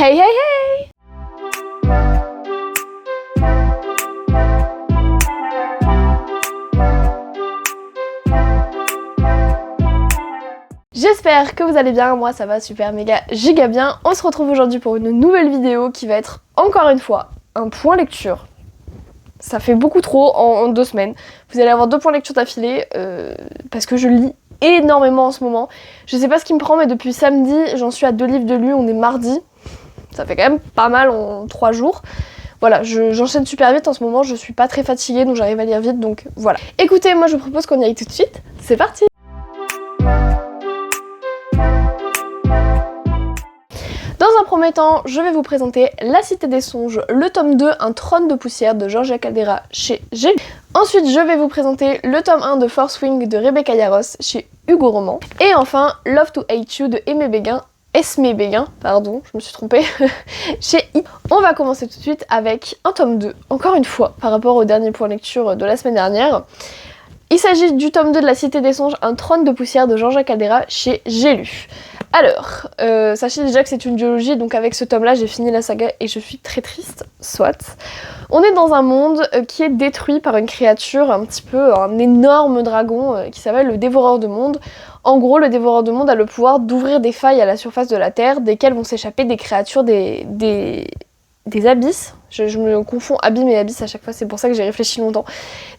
Hey hey hey! J'espère que vous allez bien, moi ça va super méga giga bien. On se retrouve aujourd'hui pour une nouvelle vidéo qui va être encore une fois un point lecture. Ça fait beaucoup trop en 2 semaines. Vous allez avoir 2 points lecture d'affilée parce que je lis énormément en ce moment. Je sais pas ce qui me prend mais depuis samedi j'en suis à 2 livres de lus, on est mardi. Ça fait quand même pas mal en 3 jours. Voilà, j'enchaîne super vite en ce moment, je suis pas très fatiguée donc j'arrive à lire vite donc voilà. Écoutez, moi je vous propose qu'on y aille tout de suite, c'est parti! Dans un premier temps, je vais vous présenter La Cité des Songes, le tome 2, Un trône de poussière de Georgia Caldera chez G. Ensuite, je vais vous présenter le tome 1 de Fourth Wing de Rebecca Yarros chez Hugo Roman. Et enfin, Love to Hate You de Esmé Béguin, pardon, je me suis trompée, chez I. On va commencer tout de suite avec un tome 2, encore une fois, par rapport au dernier point lecture de la semaine dernière. Il s'agit du tome 2 de La Cité des Songes, Un trône de poussière de Georgia Caldera chez J'ai lu. Alors, sachez déjà que c'est une duologie, donc avec ce tome-là, j'ai fini la saga et je suis très triste, soit. On est dans un monde qui est détruit par une créature, un énorme dragon qui s'appelle le Dévoreur de Monde. En gros, le Dévoreur de Monde a le pouvoir d'ouvrir des failles à la surface de la Terre, desquelles vont s'échapper des créatures des abysses. Je me confonds abîme et abysse à chaque fois, c'est pour ça que j'ai réfléchi longtemps.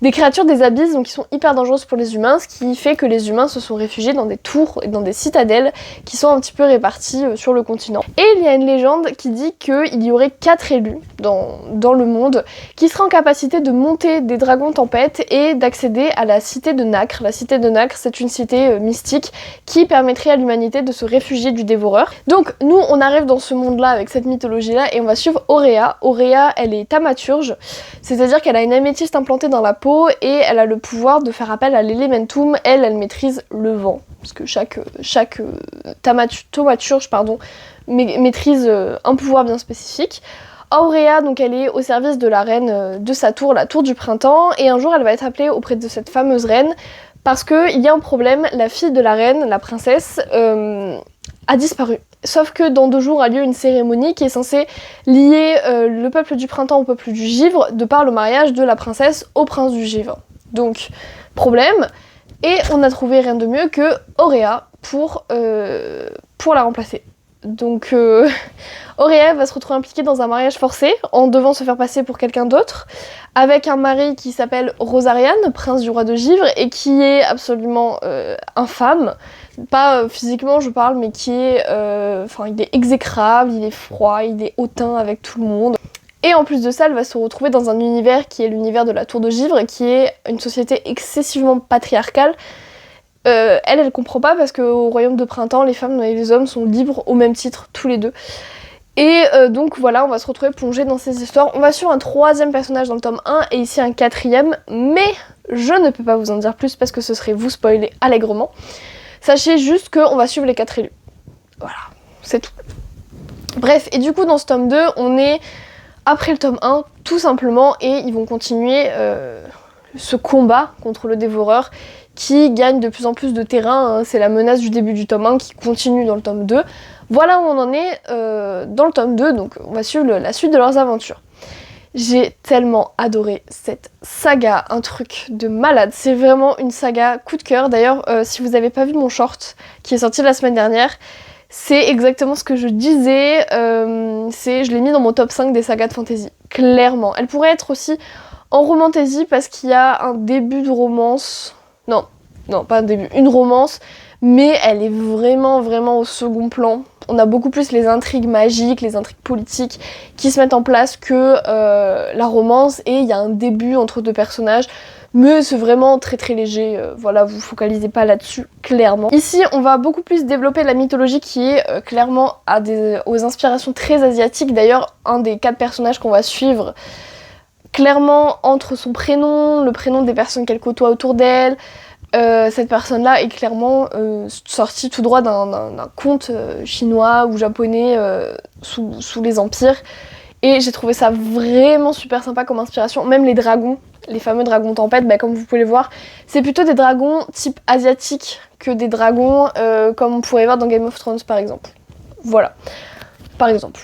Des créatures des abysses, donc qui sont hyper dangereuses pour les humains, ce qui fait que les humains se sont réfugiés dans des tours et dans des citadelles qui sont un petit peu réparties sur le continent. Et il y a une légende qui dit qu'il y aurait 4 élus dans le monde qui seraient en capacité de monter des dragons tempêtes et d'accéder à la cité de Nacre. La cité de Nacre, c'est une cité mystique qui permettrait à l'humanité de se réfugier du dévoreur. Donc nous, on arrive dans ce monde-là avec cette mythologie-là et on va suivre Auréa. Auréa, elle est thaumaturge, c'est-à-dire qu'elle a une améthyste implantée dans la peau et elle a le pouvoir de faire appel à l'élémentum. Elle maîtrise le vent, parce que chaque thaumaturge maîtrise un pouvoir bien spécifique. Auréa, donc elle est au service de la reine de sa tour, la tour du printemps, et un jour elle va être appelée auprès de cette fameuse reine parce qu'il y a un problème, la fille de la reine, la princesse, a disparu. Sauf que dans 2 jours a lieu une cérémonie qui est censée lier le peuple du printemps au peuple du givre, de par le mariage de la princesse au prince du givre. Donc, problème, et on a trouvé rien de mieux que Auréa pour la remplacer. Donc Auréa va se retrouver impliquée dans un mariage forcé en devant se faire passer pour quelqu'un d'autre, avec un mari qui s'appelle Rosarian, prince du roi de Givre, et qui est absolument infâme. Pas physiquement je parle, mais qui est... il est exécrable, il est froid, il est hautain avec tout le monde. Et en plus de ça, elle va se retrouver dans un univers qui est l'univers de la Tour de Givre, et qui est une société excessivement patriarcale. Elle comprend pas parce qu'au royaume de printemps, les femmes et les hommes sont libres au même titre, tous les deux. Et donc voilà, on va se retrouver plongé dans ces histoires. On va suivre un 3e personnage dans le tome 1 et ici un 4e, mais je ne peux pas vous en dire plus parce que ce serait vous spoiler allègrement. Sachez juste qu'on va suivre les 4 élus. Voilà, c'est tout. Bref, et du coup dans ce tome 2, on est après le tome 1, tout simplement, et ils vont continuer ce combat contre le dévoreur qui gagne de plus en plus de terrain, hein. C'est la menace du début du tome 1 qui continue dans le tome 2. Voilà où on en est dans le tome 2, donc on va suivre la suite de leurs aventures. J'ai tellement adoré cette saga, un truc de malade, c'est vraiment une saga coup de cœur. D'ailleurs, si vous n'avez pas vu mon short qui est sorti la semaine dernière, c'est exactement ce que je disais, je l'ai mis dans mon top 5 des sagas de fantasy, clairement. Elle pourrait être aussi en romantasy parce qu'il y a un début de romance... Non, pas un début, une romance, mais elle est vraiment au second plan. On a beaucoup plus les intrigues magiques, les intrigues politiques qui se mettent en place que la romance, et il y a un début entre 2 personnages, mais c'est vraiment très léger, voilà, vous focalisez pas là-dessus, clairement. Ici, on va beaucoup plus développer la mythologie qui est clairement aux inspirations très asiatiques. D'ailleurs, un des 4 personnages qu'on va suivre, clairement, entre son prénom, le prénom des personnes qu'elle côtoie autour d'elle, cette personne-là est clairement sortie tout droit d'un conte chinois ou japonais sous les empires. Et j'ai trouvé ça vraiment super sympa comme inspiration. Même les dragons, les fameux dragons tempête, comme vous pouvez le voir, c'est plutôt des dragons type asiatique que des dragons comme on pourrait voir dans Game of Thrones par exemple. Voilà. par exemple.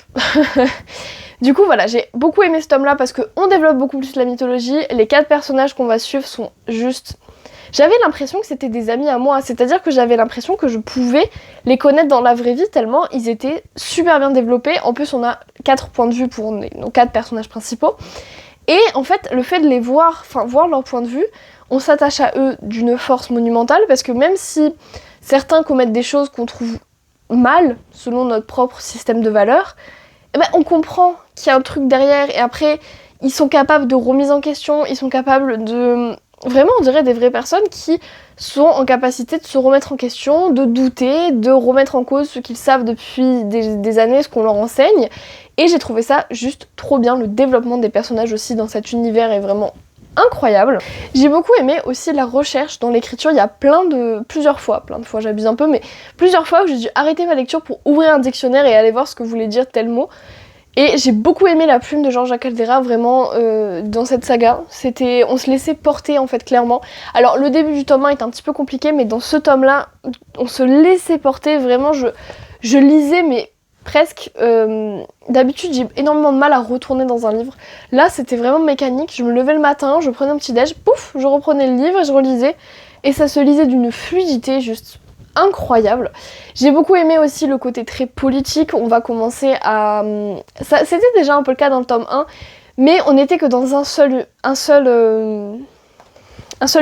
Du coup voilà, j'ai beaucoup aimé ce tome-là parce qu'on développe beaucoup plus la mythologie, les 4 personnages qu'on va suivre sont juste... J'avais l'impression que c'était des amis à moi, c'est-à-dire que j'avais l'impression que je pouvais les connaître dans la vraie vie tellement ils étaient super bien développés. En plus on a 4 points de vue pour nos 4 personnages principaux. Et en fait le fait de les voir, voir leur point de vue, on s'attache à eux d'une force monumentale parce que même si certains commettent des choses qu'on trouve mal selon notre propre système de valeurs, eh ben, on comprend qu'il y a un truc derrière et après ils sont capables de remise en question, ils sont capables de... Vraiment, on dirait des vraies personnes qui sont en capacité de se remettre en question, de douter, de remettre en cause ce qu'ils savent depuis des années, ce qu'on leur enseigne. Et j'ai trouvé ça juste trop bien. Le développement des personnages aussi dans cet univers est vraiment incroyable. J'ai beaucoup aimé aussi la recherche dans l'écriture. Il y a plusieurs fois j'abuse un peu, mais plusieurs fois où j'ai dû arrêter ma lecture pour ouvrir un dictionnaire et aller voir ce que voulait dire tel mot. Et j'ai beaucoup aimé la plume de Georgia Caldera, vraiment, dans cette saga. On se laissait porter, en fait, clairement. Alors, le début du tome 1 est un petit peu compliqué, mais dans ce tome-là, on se laissait porter, vraiment, je lisais, mais presque... D'habitude, j'ai énormément de mal à retourner dans un livre. Là, c'était vraiment mécanique. Je me levais le matin, je prenais un petit déj, pouf, je reprenais le livre et je relisais. Et ça se lisait d'une fluidité juste... incroyable. J'ai beaucoup aimé aussi le côté très politique. On va commencer à... C'était déjà un peu le cas dans le tome 1, mais on n'était que dans un seul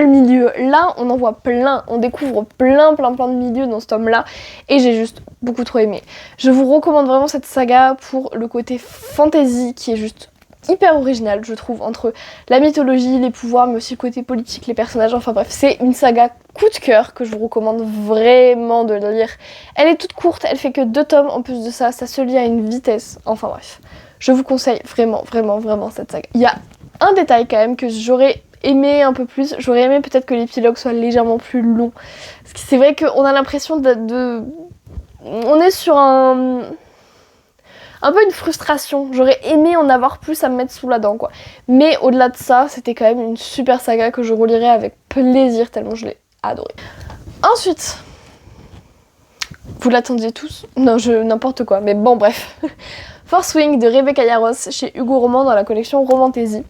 milieu. Là, on en voit plein. On découvre plein de milieux dans ce tome-là. Et j'ai juste beaucoup trop aimé. Je vous recommande vraiment cette saga pour le côté fantasy qui est juste hyper original, je trouve, entre la mythologie, les pouvoirs, mais aussi le côté politique, les personnages, enfin bref, c'est une saga coup de cœur que je vous recommande vraiment de lire. Elle est toute courte, elle fait que 2 tomes, en plus de ça se lit à une vitesse, enfin bref. Je vous conseille vraiment cette saga. Il y a un détail quand même que j'aurais aimé un peu plus, j'aurais aimé peut-être que l'épilogue soit légèrement plus long. Parce que c'est vrai qu'on a l'impression on est sur un peu une frustration, j'aurais aimé en avoir plus à me mettre sous la dent quoi. Mais au-delà de ça, c'était quand même une super saga que je relirai avec plaisir tellement je l'ai adorée. Ensuite, vous l'attendiez tous? Non, n'importe quoi, mais bon bref. Force Wing de Rebecca Yarros chez Hugo Roman dans la collection Romantaisie.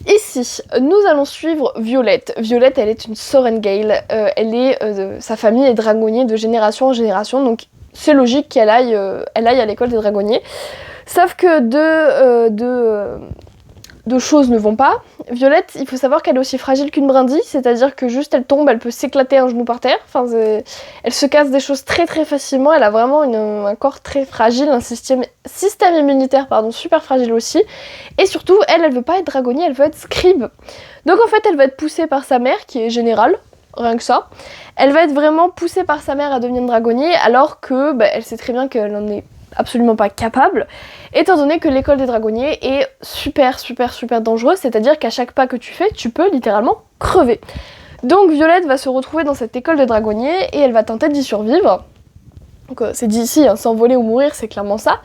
Ici, nous allons suivre Violette. Violette, elle est une Sorengale, sa famille est dragonnier de génération en génération, donc c'est logique qu'elle aille à l'école des dragonniers. Sauf que deux choses ne vont pas. Violette, il faut savoir qu'elle est aussi fragile qu'une brindille, c'est-à-dire que juste elle tombe, elle peut s'éclater un genou par terre. Enfin, elle se casse des choses très facilement. Elle a vraiment un corps très fragile, un système immunitaire super fragile aussi. Et surtout, elle veut pas être dragonnier, elle veut être scribe. Donc en fait, elle va être poussée par sa mère, qui est générale. Rien que ça. Elle va être vraiment poussée par sa mère à devenir dragonnier, alors que elle sait très bien qu'elle n'en est absolument pas capable, étant donné que l'école des dragonniers est super dangereuse, c'est-à-dire qu'à chaque pas que tu fais, tu peux littéralement crever. Donc Violette va se retrouver dans cette école des dragonniers et elle va tenter d'y survivre. Donc c'est dit ici, s'envoler ou mourir, c'est clairement ça.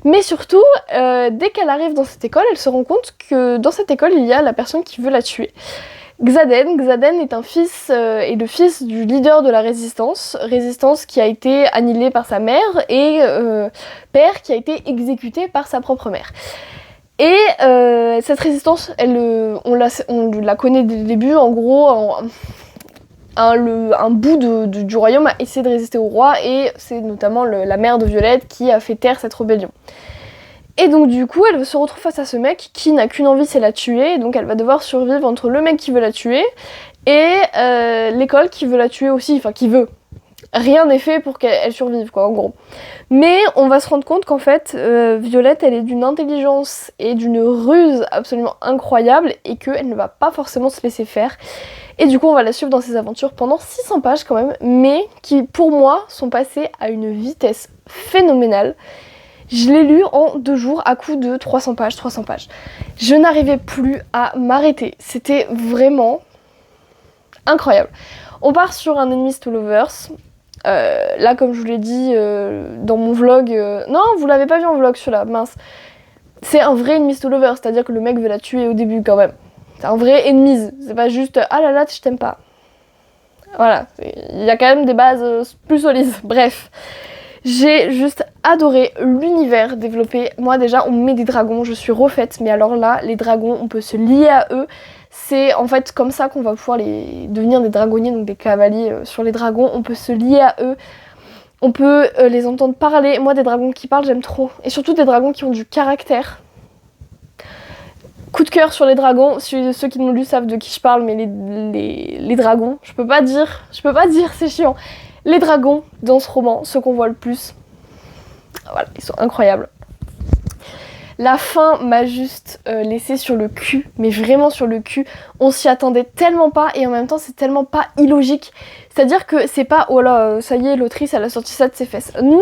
Mais surtout, dès qu'elle arrive dans cette école, elle se rend compte que dans cette école, il y a la personne qui veut la tuer. Xaden est est le fils du leader de la résistance qui a été annihilé par sa mère et père qui a été exécuté par sa propre mère. Et cette résistance, on la connaît dès le début, en gros, un bout du royaume a essayé de résister au roi et c'est notamment la mère de Violette qui a fait taire cette rébellion. Et donc du coup, elle se retrouve face à ce mec qui n'a qu'une envie, c'est la tuer. Et donc elle va devoir survivre entre le mec qui veut la tuer et l'école qui veut la tuer aussi, enfin qui veut. Rien n'est fait pour qu'elle survive, quoi, en gros. Mais on va se rendre compte qu'en fait, Violette, elle est d'une intelligence et d'une ruse absolument incroyable et qu'elle ne va pas forcément se laisser faire. Et du coup, on va la suivre dans ses aventures pendant 600 pages quand même, mais qui, pour moi, sont passées à une vitesse phénoménale. Je l'ai lu en 2 jours à coup de 300 pages. Je n'arrivais plus à m'arrêter. C'était vraiment incroyable. On part sur un Enemies to Lovers. Là, comme je vous l'ai dit dans mon vlog... Non, vous l'avez pas vu en vlog celui-là, mince. C'est un vrai Enemies to Lovers, c'est-à-dire que le mec veut la tuer au début quand même. C'est un vrai Enemies. C'est pas juste « Ah là là, je t'aime pas ». Voilà, il y a quand même des bases plus solides. Bref. J'ai juste adoré l'univers développé. Moi déjà, on me met des dragons, je suis refaite, mais alors là, les dragons, on peut se lier à eux. C'est en fait comme ça qu'on va pouvoir devenir des dragonniers, donc des cavaliers sur les dragons. On peut se lier à eux, on peut les entendre parler. Moi, des dragons qui parlent, j'aime trop. Et surtout des dragons qui ont du caractère. Coup de cœur sur les dragons. Ceux qui l'ont lu savent de qui je parle, mais les dragons, je peux pas dire, c'est chiant. Les dragons dans ce roman, ceux qu'on voit le plus, voilà, ils sont incroyables. La fin m'a juste laissé sur le cul, mais vraiment sur le cul. On s'y attendait tellement pas et en même temps c'est tellement pas illogique. C'est-à-dire que c'est pas oh là, ça y est, l'autrice elle a sorti ça de ses fesses. Non,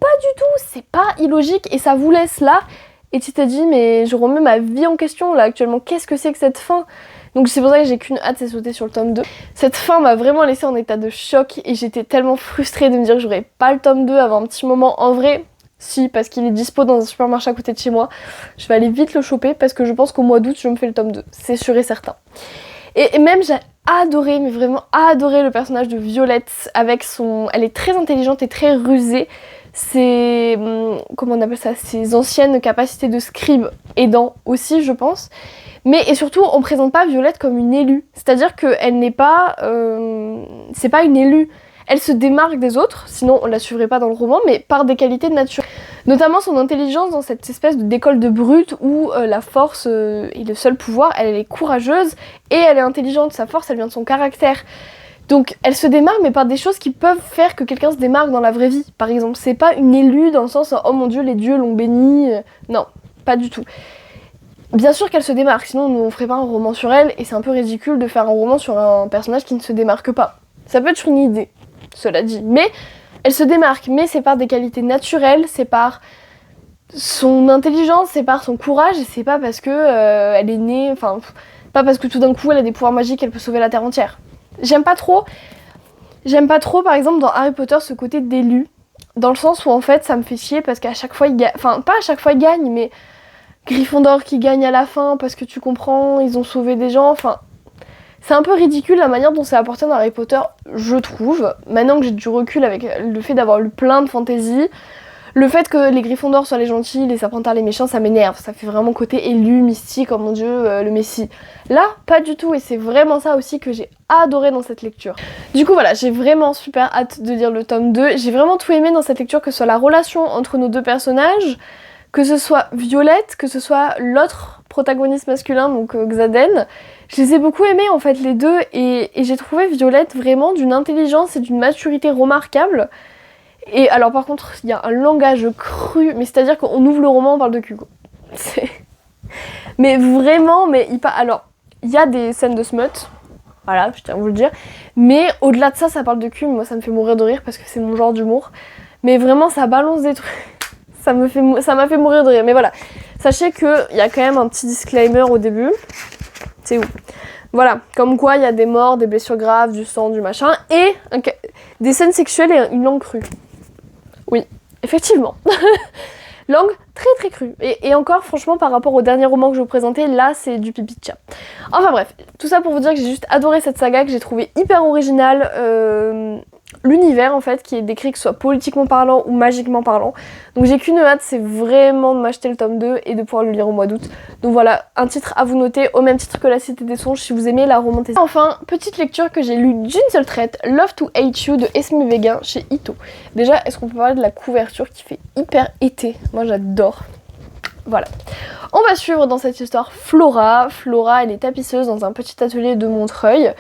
pas du tout, c'est pas illogique et ça vous laisse là. Et tu t'es dit mais je remets ma vie en question là actuellement, qu'est-ce que c'est que cette fin ? Donc c'est pour ça que j'ai qu'une hâte, c'est sauter sur le tome 2. Cette fin m'a vraiment laissé en état de choc et j'étais tellement frustrée de me dire que j'aurais pas le tome 2 avant un petit moment. En vrai, si, parce qu'il est dispo dans un supermarché à côté de chez moi. Je vais aller vite le choper parce que je pense qu'au mois d'août, je me fais le tome 2. C'est sûr et certain. Et même, j'ai adoré, mais vraiment adoré le personnage de Violette avec son... Elle est très intelligente et très rusée. Ses... Comment on appelle ça ? Ses anciennes capacités de scribe aidant aussi, je pense. Mais et surtout, on présente pas Violette comme une élue. C'est-à-dire qu'elle n'est pas... c'est pas une élue. Elle se démarque des autres, sinon on la suivrait pas dans le roman, mais par des qualités naturelles. Notamment son intelligence dans cette espèce d'école de brute où la force est le seul pouvoir. Elle est courageuse et elle est intelligente. Sa force, elle vient de son caractère. Donc elle se démarque, mais par des choses qui peuvent faire que quelqu'un se démarque dans la vraie vie. Par exemple, c'est pas une élue dans le sens « Oh mon Dieu, les dieux l'ont bénie ». Non, pas du tout. Bien sûr qu'elle se démarque, sinon on ferait pas un roman sur elle, et c'est un peu ridicule de faire un roman sur un personnage qui ne se démarque pas. Ça peut être une idée, cela dit. Mais elle se démarque, mais c'est par des qualités naturelles, c'est par son intelligence, c'est par son courage, et c'est pas parce que elle est née, enfin, pas parce que tout d'un coup elle a des pouvoirs magiques, elle peut sauver la Terre entière. J'aime pas trop, par exemple, dans Harry Potter, ce côté d'élu, dans le sens où en fait ça me fait chier parce qu'à chaque fois il gagne, enfin pas à chaque fois il gagne, mais Gryffondor qui gagne à la fin parce que tu comprends, ils ont sauvé des gens, enfin... C'est un peu ridicule la manière dont c'est apporté dans Harry Potter, je trouve. Maintenant que j'ai du recul avec le fait d'avoir lu plein de fantasy, le fait que les Gryffondors soient les gentils, les Serpentards les méchants, ça m'énerve. Ça fait vraiment côté élu, mystique, oh mon dieu, le messie. Là, pas du tout, et c'est vraiment ça aussi que j'ai adoré dans cette lecture. Du coup voilà, j'ai vraiment super hâte de lire le tome 2. J'ai vraiment tout aimé dans cette lecture, que ce soit la relation entre nos deux personnages, que ce soit Violette, que ce soit l'autre protagoniste masculin, donc Xaden. Je les ai beaucoup aimés en fait les deux, et j'ai trouvé Violette vraiment d'une intelligence et d'une maturité remarquable. Et alors par contre, il y a un langage cru, mais c'est-à-dire qu'on ouvre le roman, on parle de cul, quoi. Mais vraiment, alors, il y a des scènes de smut, voilà, je tiens à vous le dire, mais au-delà de ça, ça parle de cul, moi ça me fait mourir de rire parce que c'est mon genre d'humour. Mais vraiment, ça balance des trucs, ça m'a fait mourir de rire. Mais voilà, sachez qu'il y a quand même un petit disclaimer au début. C'est où ? Voilà, comme quoi il y a des morts, des blessures graves, du sang, du machin, et des scènes sexuelles et une langue crue. Oui, effectivement. Langue très très crue. Et encore, franchement, par rapport au dernier roman que je vous présentais, là, c'est du pipi de chat. Enfin bref, tout ça pour vous dire que j'ai juste adoré cette saga, que j'ai trouvé hyper originale. L'univers, en fait, qui est décrit, que ce soit politiquement parlant ou magiquement parlant. Donc j'ai qu'une hâte, c'est vraiment de m'acheter le tome 2 et de pouvoir le lire au mois d'août. Donc voilà, un titre à vous noter, au même titre que La Cité des Songes, si vous aimez la romantique. Enfin, petite lecture que j'ai lue d'une seule traite, Love to Hate You de Esme Véguin chez Ito. Déjà, est-ce qu'on peut parler de la couverture qui fait hyper été ? Moi j'adore. Voilà. On va suivre dans cette histoire Flora. Flora, elle est tapisseuse dans un petit atelier de Montreuil.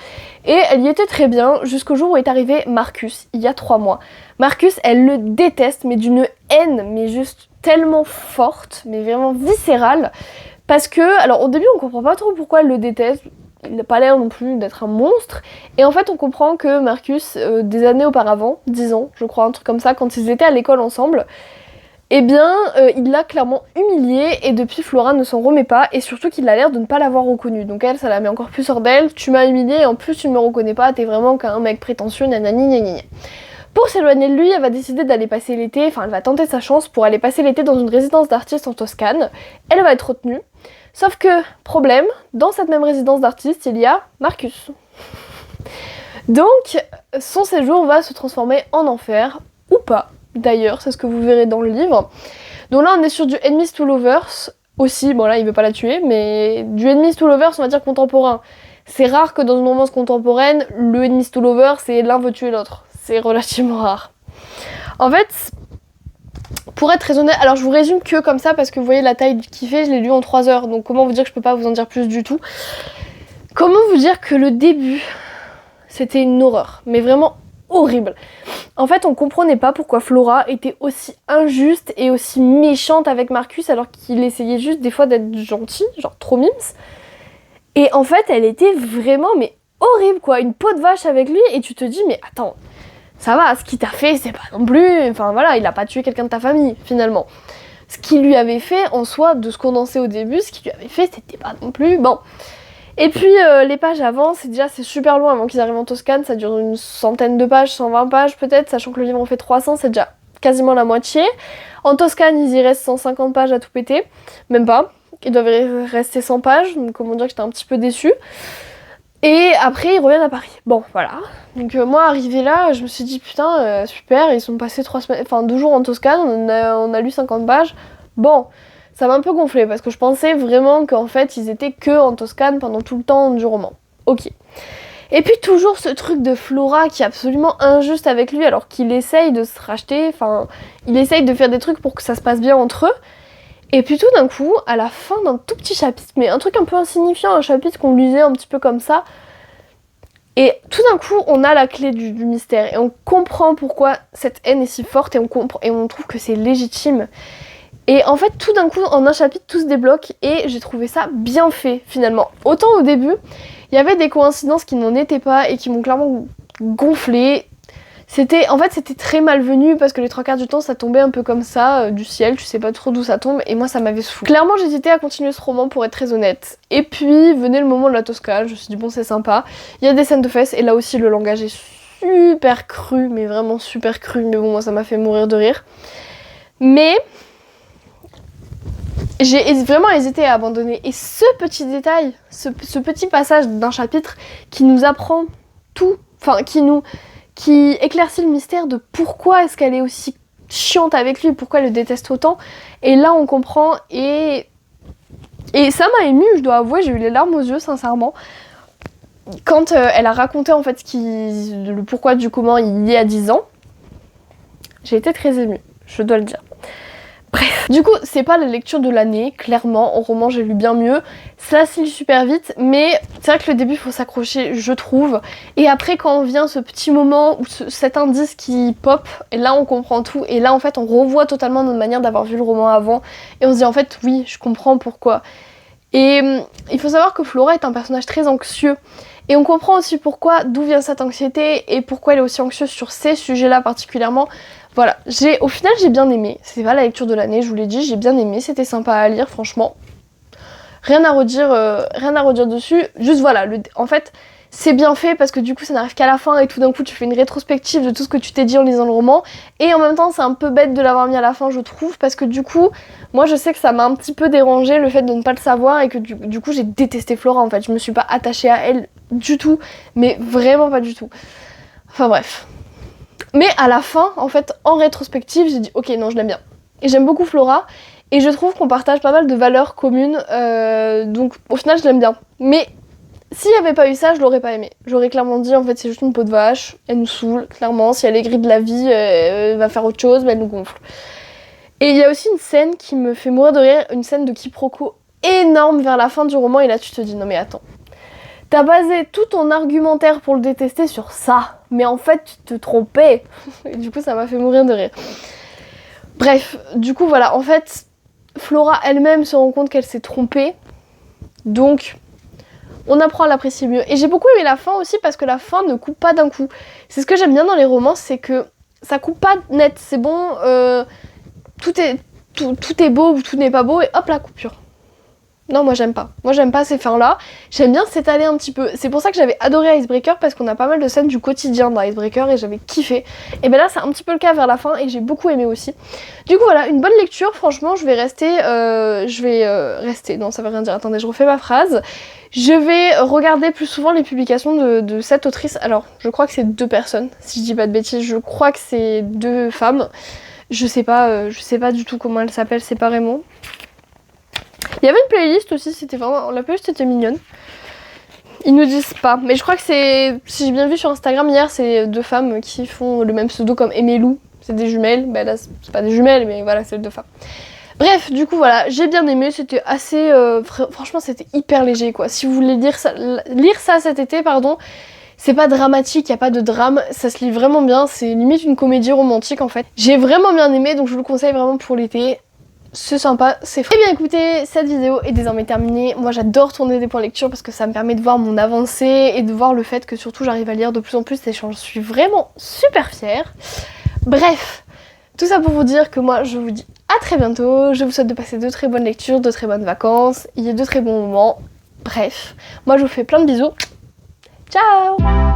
Et elle y était très bien jusqu'au jour où est arrivé Marcus, il y a 3 mois. Marcus, elle le déteste, mais d'une haine, mais juste tellement forte, mais vraiment viscérale. Parce que, alors au début, on comprend pas trop pourquoi elle le déteste. Il n'a pas l'air non plus d'être un monstre. Et en fait, on comprend que Marcus, des années auparavant, 10 ans, je crois, un truc comme ça, quand ils étaient à l'école ensemble, eh bien, il l'a clairement humiliée et depuis Flora ne s'en remet pas et surtout qu'il a l'air de ne pas l'avoir reconnue. Donc elle, ça la met encore plus hors d'elle. Tu m'as humiliée et en plus tu ne me reconnais pas, t'es vraiment qu'un mec prétentieux, nanani, nanani. Pour s'éloigner de lui, elle va décider d'aller passer l'été, enfin elle va tenter sa chance pour aller passer l'été dans une résidence d'artistes en Toscane. Elle va être retenue. Sauf que, problème, dans cette même résidence d'artistes, il y a Marcus. Donc, son séjour va se transformer en enfer, ou pas. d'ailleurs, c'est ce que vous verrez dans le livre. Donc là on est sur du Enemies to Lovers aussi, bon là il veut pas la tuer, mais du Enemies to Lovers on va dire contemporain. C'est rare que dans une romance contemporaine, le Enemies to Lovers c'est l'un veut tuer l'autre. C'est relativement rare. En fait, pour être très honnête, alors je vous résume que comme ça parce que vous voyez la taille qu'il fait, je l'ai lu en 3 heures, donc comment vous dire que je peux pas vous en dire plus du tout. Comment vous dire que le début, c'était une horreur, mais vraiment horrible. En fait, on comprenait pas pourquoi Flora était aussi injuste et aussi méchante avec Marcus alors qu'il essayait juste des fois d'être gentil, genre trop mimes. Et en fait, elle était vraiment mais horrible quoi, une peau de vache avec lui et tu te dis mais attends, ça va, ce qu'il t'a fait c'est pas non plus, enfin voilà, il a pas tué quelqu'un de ta famille finalement. Ce qu'il lui avait fait en soi, de ce qu'on en sait au début, ce qu'il lui avait fait c'était pas non plus bon. Et puis les pages avancent, et déjà c'est super long avant qu'ils arrivent en Toscane, ça dure une centaine de pages, 120 pages peut-être, sachant que le livre en fait 300, c'est déjà quasiment la moitié. En Toscane, ils y restent 150 pages à tout péter, même pas, ils doivent rester 100 pages, donc comment dire que j'étais un petit peu déçue. Et après ils reviennent à Paris. Bon voilà, donc moi arrivée là, je me suis dit putain super, ils sont passés 2 jours en Toscane, on a lu 50 pages, bon... Ça m'a un peu gonflé parce que je pensais vraiment qu'en fait ils étaient que en Toscane pendant tout le temps du roman. Ok. Et puis toujours ce truc de Flora qui est absolument injuste avec lui alors qu'il essaye de se racheter, enfin il essaye de faire des trucs pour que ça se passe bien entre eux. Et puis tout d'un coup, à la fin d'un tout petit chapitre, mais un truc un peu insignifiant, un chapitre qu'on lisait un petit peu comme ça, et tout d'un coup on a la clé du mystère et on comprend pourquoi cette haine est si forte et on trouve que c'est légitime. Et en fait, tout d'un coup, en un chapitre, tout se débloque et j'ai trouvé ça bien fait, finalement. Autant au début, il y avait des coïncidences qui n'en étaient pas et qui m'ont clairement gonflé. C'était très malvenu parce que les 3/4 du temps, ça tombait un peu comme ça, du ciel, tu sais pas trop d'où ça tombe, et moi, ça m'avait saoulé. Clairement, j'hésitais à continuer ce roman, pour être très honnête. Et puis, venait le moment de la Toscane, je me suis dit, bon, c'est sympa. Il y a des scènes de fesses, et là aussi, le langage est super cru, mais vraiment super cru, mais bon, moi, ça m'a fait mourir de rire. Mais... j'ai vraiment hésité à abandonner. Et ce petit détail, ce petit passage d'un chapitre qui nous apprend tout, enfin qui éclaircit le mystère de pourquoi est-ce qu'elle est aussi chiante avec lui, pourquoi elle le déteste autant. Et là on comprend et ça m'a émue, je dois avouer, j'ai eu les larmes aux yeux sincèrement. Quand elle a raconté en fait le pourquoi du comment il y a 10 ans, j'ai été très émue, je dois le dire. Bref, du coup, c'est pas la lecture de l'année, clairement. En roman, j'ai lu bien mieux. Ça se lit super vite, mais c'est vrai que le début, il faut s'accrocher, je trouve. Et après, quand vient ce petit moment où cet indice qui pop, et là, on comprend tout. Et là, en fait, on revoit totalement notre manière d'avoir vu le roman avant. Et on se dit, en fait, oui, je comprends pourquoi. Et il faut savoir que Flora est un personnage très anxieux. Et on comprend aussi pourquoi, d'où vient cette anxiété et pourquoi elle est aussi anxieuse sur ces sujets-là particulièrement. Voilà, au final j'ai bien aimé, c'est pas la lecture de l'année, je vous l'ai dit, j'ai bien aimé, c'était sympa à lire franchement. Rien à redire dessus, juste voilà, en fait c'est bien fait parce que du coup ça n'arrive qu'à la fin et tout d'un coup tu fais une rétrospective de tout ce que tu t'es dit en lisant le roman et en même temps c'est un peu bête de l'avoir mis à la fin je trouve parce que du coup moi je sais que ça m'a un petit peu dérangé le fait de ne pas le savoir et que du coup j'ai détesté Flora en fait, je me suis pas attachée à elle du tout, mais vraiment pas du tout. Enfin bref. Mais à la fin, en fait, en rétrospective, j'ai dit ok, non, je l'aime bien. Et j'aime beaucoup Flora, et je trouve qu'on partage pas mal de valeurs communes, donc au final, je l'aime bien. Mais s'il n'y avait pas eu ça, je l'aurais pas aimé. J'aurais clairement dit en fait, c'est juste une peau de vache, elle nous saoule, clairement. Si elle est grise de la vie, elle va faire autre chose, mais elle nous gonfle. Et il y a aussi une scène qui me fait mourir de rire, une scène de quiproquo énorme vers la fin du roman, et là, tu te dis non, mais attends. T'as basé tout ton argumentaire pour le détester sur ça, mais en fait tu te trompais. Et du coup ça m'a fait mourir de rire. Bref, du coup voilà, en fait Flora elle-même se rend compte qu'elle s'est trompée, donc on apprend à l'apprécier mieux. Et j'ai beaucoup aimé la fin aussi parce que la fin ne coupe pas d'un coup. C'est ce que j'aime bien dans les romans, c'est que ça coupe pas net, c'est bon, tout est beau ou tout n'est pas beau et hop la coupure. Non, moi j'aime pas ces fins-là. J'aime bien s'étaler un petit peu. C'est pour ça que j'avais adoré Icebreaker parce qu'on a pas mal de scènes du quotidien dans Icebreaker et j'avais kiffé. Et ben là, c'est un petit peu le cas vers la fin et j'ai beaucoup aimé aussi. Du coup, voilà, une bonne lecture. Franchement, je vais rester. Non, ça veut rien dire. Attendez, je refais ma phrase. Je vais regarder plus souvent les publications de cette autrice. Alors, je crois que c'est 2 personnes, si je dis pas de bêtises. Je crois que c'est 2 femmes. Je sais pas du tout comment elle s'appelle séparément. Il y avait une playlist aussi, c'était vraiment... La playlist était mignonne. Ils nous disent pas, mais je crois que c'est... Si j'ai bien vu sur Instagram hier, c'est 2 femmes qui font le même pseudo comme Aimé Lou. C'est des jumelles, bah là c'est pas des jumelles, mais voilà, c'est 2 femmes. Bref, du coup voilà, j'ai bien aimé, c'était assez... franchement c'était hyper léger quoi. Si vous voulez lire ça cet été, pardon, c'est pas dramatique, y a pas de drame, ça se lit vraiment bien, c'est limite une comédie romantique en fait. J'ai vraiment bien aimé, donc je vous le conseille vraiment pour l'été. C'est sympa, c'est frais. Et bien écoutez, cette vidéo est désormais terminée. Moi j'adore tourner des points lecture parce que ça me permet de voir mon avancée et de voir le fait que surtout j'arrive à lire de plus en plus et j'en suis vraiment super fière. Bref, tout ça pour vous dire que moi je vous dis à très bientôt. Je vous souhaite de passer de très bonnes lectures, de très bonnes vacances, il y a de très bons moments. Bref, moi je vous fais plein de bisous. Ciao!